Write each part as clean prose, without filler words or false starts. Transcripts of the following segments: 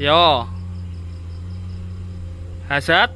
Yo, Hazard.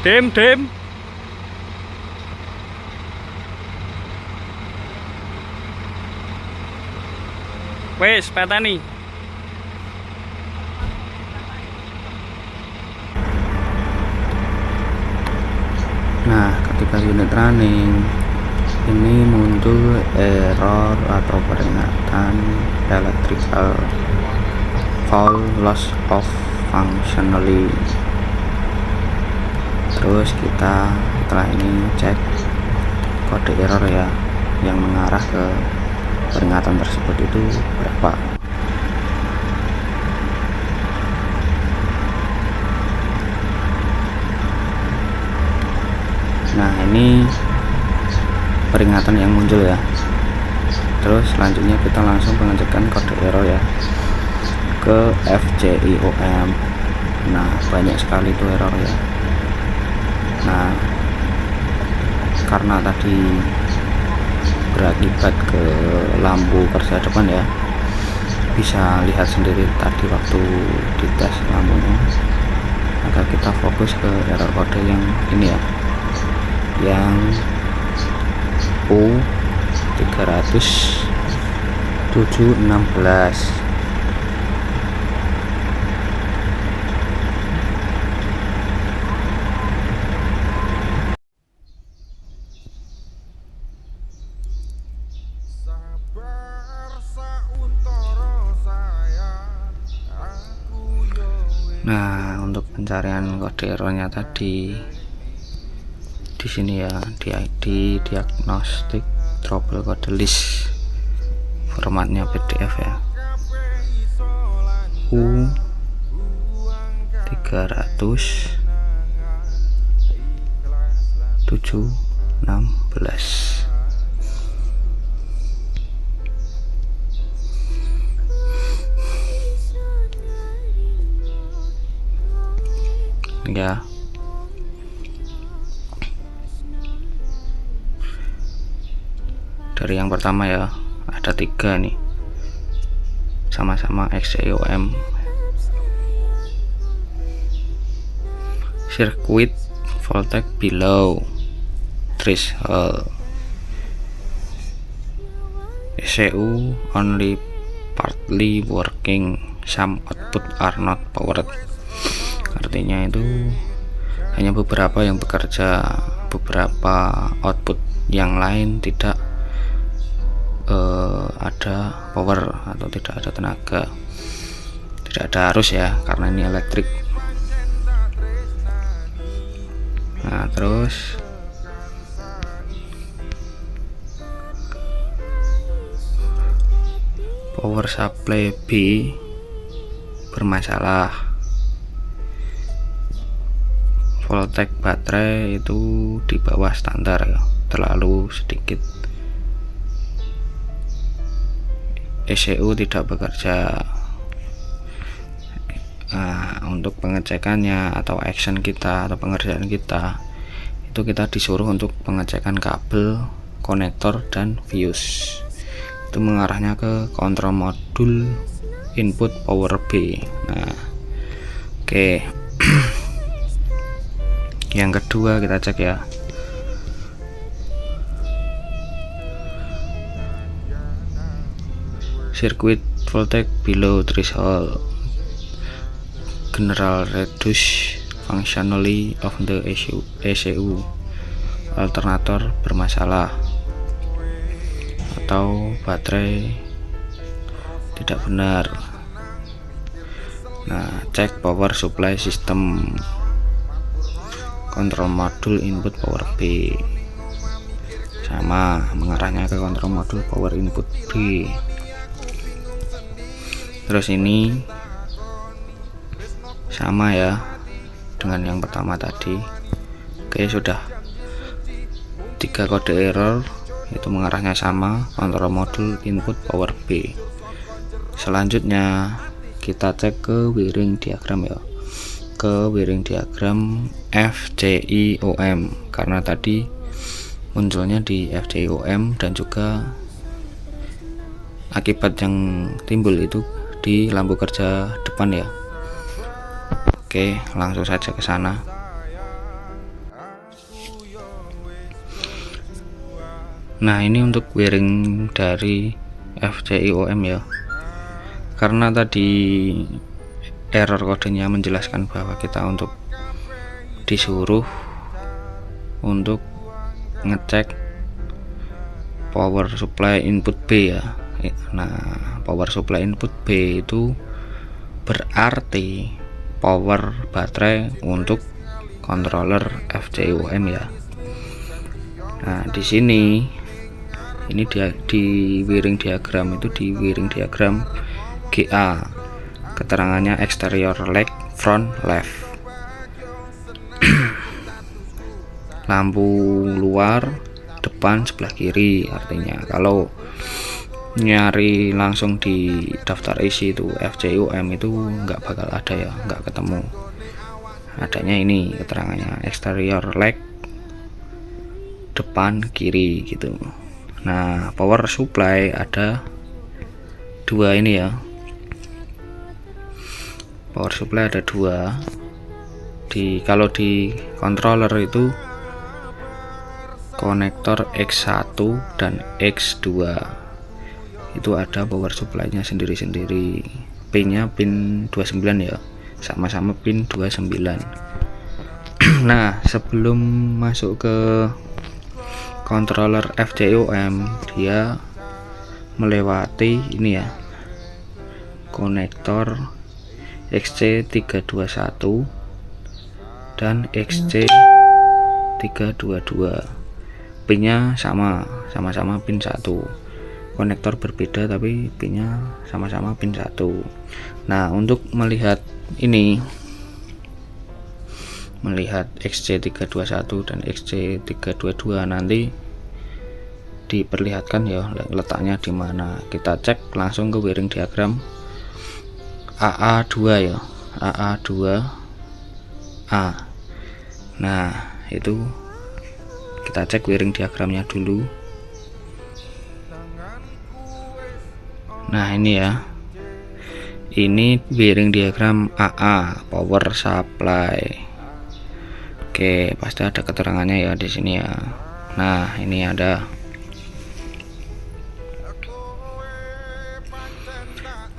Dim. Wes, petani. Nah, ketika unit running ini muncul error atau peringatan electrical fault loss of functionally. Terus kita setelah ini cek kode error ya yang mengarah ke peringatan tersebut itu berapa. Nah, ini peringatan yang muncul ya. Terus selanjutnya kita langsung pengecekan kode error ya ke FJIOM. Nah, banyak sekali itu error ya. Nah, karena tadi berakibat ke lampu kerja depan ya, bisa lihat sendiri tadi waktu dites lampunya. Maka kita fokus ke error kode yang ini ya, yang U30716. Nah, untuk pencarian kode errornya tadi di sini ya, di ID diagnostic trouble code list, formatnya PDF ya, U30716 ya. Dari yang pertama ya, ada 3 nih, sama-sama XJIOM. Circuit voltage below threshold, ECU only partly working, some output are not powered. Artinya itu hanya beberapa yang bekerja, beberapa output yang lain tidak ada power atau tidak ada tenaga, tidak ada arus ya, karena ini elektrik. Nah, terus power supply B bermasalah, voltage baterai itu di bawah standar ya, terlalu sedikit, ECU tidak bekerja. Nah, untuk pengecekannya atau action kita atau pengerjaan kita itu kita disuruh untuk pengecekan kabel, konektor, dan fuse. Itu mengarahnya ke kontrol modul input power B. Nah, oke. Yang kedua kita cek ya, circuit voltage below threshold, general reduce functionally of the ECU, alternator bermasalah atau baterai tidak benar. Nah, cek power supply system, kontrol modul input power B, sama mengarahnya ke kontrol modul power input B. Terus ini sama ya dengan yang pertama tadi. Oke, sudah 3 kode error itu mengarahnya sama, kontrol modul input power B. Selanjutnya kita cek ke wiring diagram ya, ke wiring diagram FJIOM, karena tadi munculnya di FJIOM dan juga akibat yang timbul itu di lampu kerja depan ya. Oke, langsung saja ke sana. Nah, ini untuk wiring dari FJIOM ya. Karena tadi error kodenya menjelaskan bahwa kita untuk disuruh untuk ngecek power supply input B ya. Nah, power supply input B itu berarti power baterai untuk controller FJIOM ya. Nah, di sini ini dia di wiring diagram itu, di wiring diagram GA keterangannya exterior leg front left. Lampu luar depan sebelah kiri, artinya kalau nyari langsung di daftar isi itu FJIOM itu nggak bakal ada ya, nggak ketemu. Adanya ini keterangannya exterior leg depan kiri gitu. Nah, power supply ada dua ini ya. Power supply ada dua. Kalau di controller itu konektor X1 dan X2 itu ada power supply-nya sendiri-sendiri. Pinnya pin 29 ya, sama-sama pin 29. Nah, sebelum masuk ke controller FJIOM, dia melewati ini ya, konektor XC321 dan XC322. Pinnya sama-sama pin 1. Konektor berbeda tapi pinnya sama-sama pin 1. Nah, untuk melihat ini, melihat XC321 dan XC322 nanti diperlihatkan ya letaknya di mana. Kita cek langsung ke wiring diagram AA2 ya, AA2A. Nah, itu kita cek wiring diagramnya dulu. Nah, ini ya, ini wiring diagram AA power supply. Oke, pasti ada keterangannya ya di sini ya. Nah, ini ada.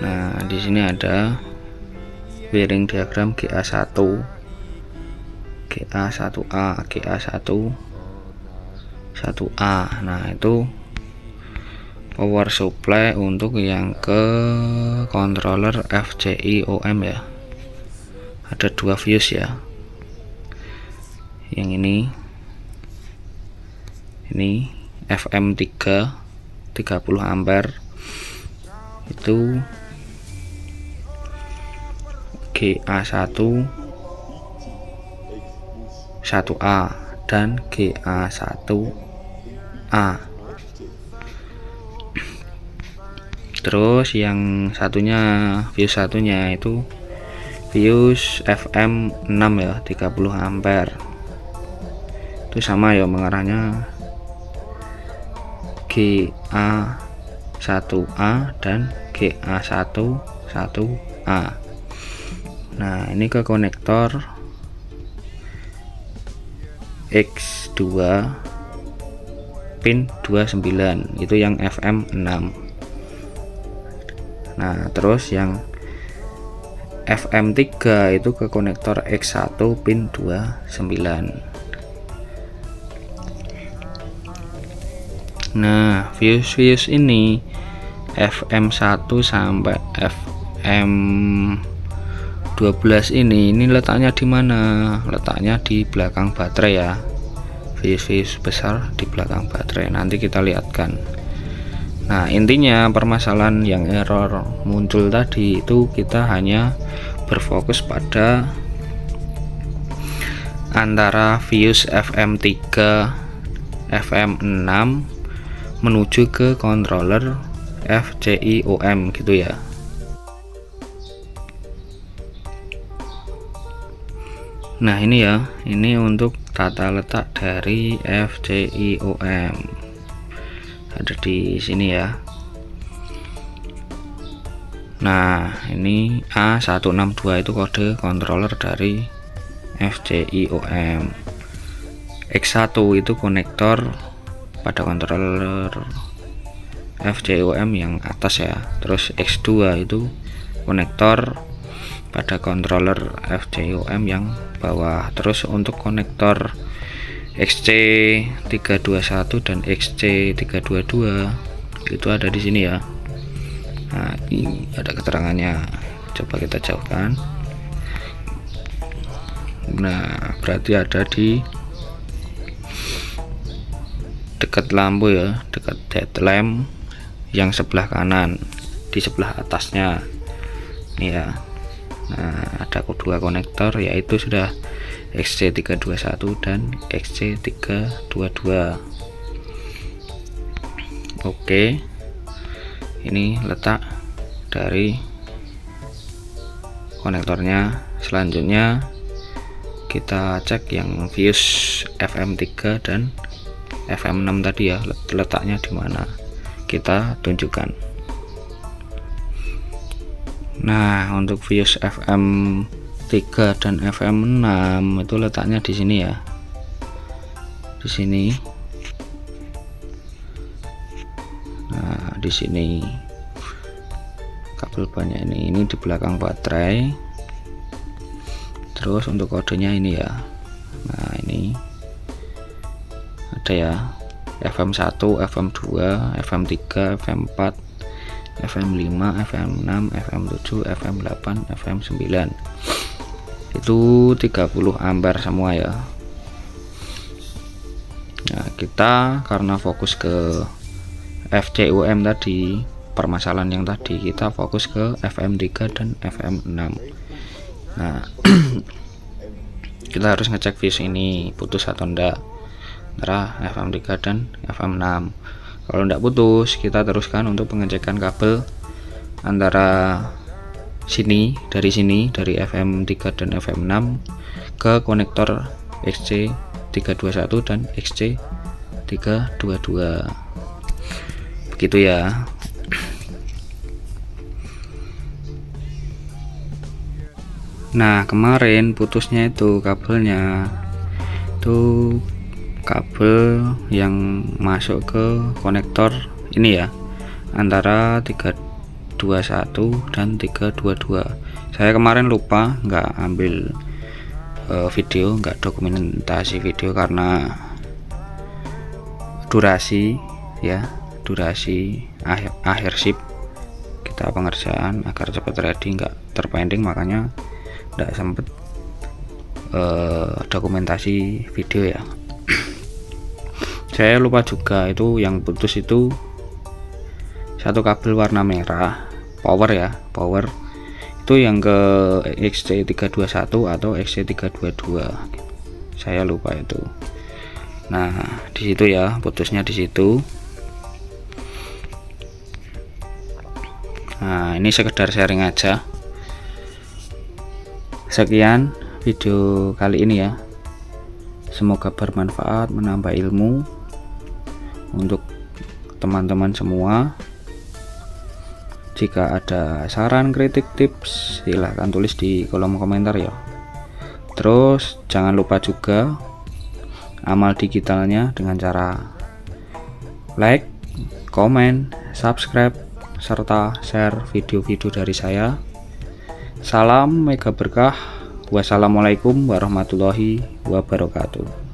Nah, di sini ada wiring diagram GA1, GA1A, GA1A. Nah, itu power supply untuk yang ke controller FJIOM ya. Ada dua fuse ya. Yang ini FM3 30 ampere itu GA1 1A dan GA1A. Terus yang satunya, fuse satunya itu fuse FM6 ya, 30 ampere. Itu sama ya mengarahnya GA1A dan GA1A. Nah, ini ke konektor X2 pin 29, itu yang FM6. Nah, terus yang FM3 itu ke konektor X1 pin 29. Nah, fuse ini FM1 sampai FM12 ini letaknya di mana? Letaknya di belakang baterai ya. Fuse besar di belakang baterai. Nanti kita lihatkan. Nah, intinya permasalahan yang error muncul tadi itu kita hanya berfokus pada antara fuse FM3 FM6 menuju ke controller FJIOM gitu ya. Nah, ini ya, ini untuk tata letak dari FCIOM ada di sini ya. Nah, ini A162 itu kode controller dari FCIOM. X1 itu konektor pada controller FCIOM yang atas ya. Terus X2 itu konektor pada controller FCIOM yang bawah. Terus untuk konektor XC321 dan XC322 itu ada di sini ya. Nah, ini ada keterangannya, coba kita jauhkan. Nah, berarti ada di dekat lampu ya, dekat headlamp yang sebelah kanan, di sebelah atasnya ini ya. Nah, ada dua konektor, yaitu sudah XC321 dan XC322. Oke, ini letak dari konektornya. Selanjutnya kita cek yang fuse FM3 dan FM6 tadi ya, letaknya di mana, kita tunjukkan. Nah, untuk fuse FM3 dan FM6 itu letaknya di sini ya, di sini. Nah, di sini kabel banyak ini di belakang baterai. Terus untuk kodenya ini ya. Nah, ini ada ya, FM1, FM2, FM3, FM4, FM5, FM6, FM7, FM8, FM9. Itu 30 ampere semua ya. Nah, kita karena fokus ke FCIOM tadi, permasalahan yang tadi, kita fokus ke FM3 dan FM6. Nah, kita harus ngecek fuse ini putus atau enggak antara FM3 dan FM6. Kalau enggak putus, kita teruskan untuk pengecekan kabel antara dari sini dari FM3 dan FM6 ke konektor XC321 dan XC322. Begitu ya. Nah, kemarin putusnya itu kabelnya, itu kabel yang masuk ke konektor ini ya, antara 321 dan 322. Saya kemarin lupa nggak ambil video, nggak dokumentasi video karena durasi ya, durasi akhir shift kita pengerjaan agar cepat ready, nggak terpending, makanya nggak sempet dokumentasi video ya. Saya lupa juga itu yang putus itu satu kabel warna merah power ya, power itu yang ke XC321 atau XC322, saya lupa itu. Nah, di situ ya putusnya di situ. Nah, ini sekedar sharing aja. Sekian video kali ini ya, semoga bermanfaat, menambah ilmu untuk teman-teman semua. Jika ada saran, kritik, tips, silahkan tulis di kolom komentar ya. Terus jangan lupa juga amal digitalnya dengan cara like, komen, subscribe, serta share video-video dari saya. Salam mega berkah. Wassalamualaikum warahmatullahi wabarakatuh.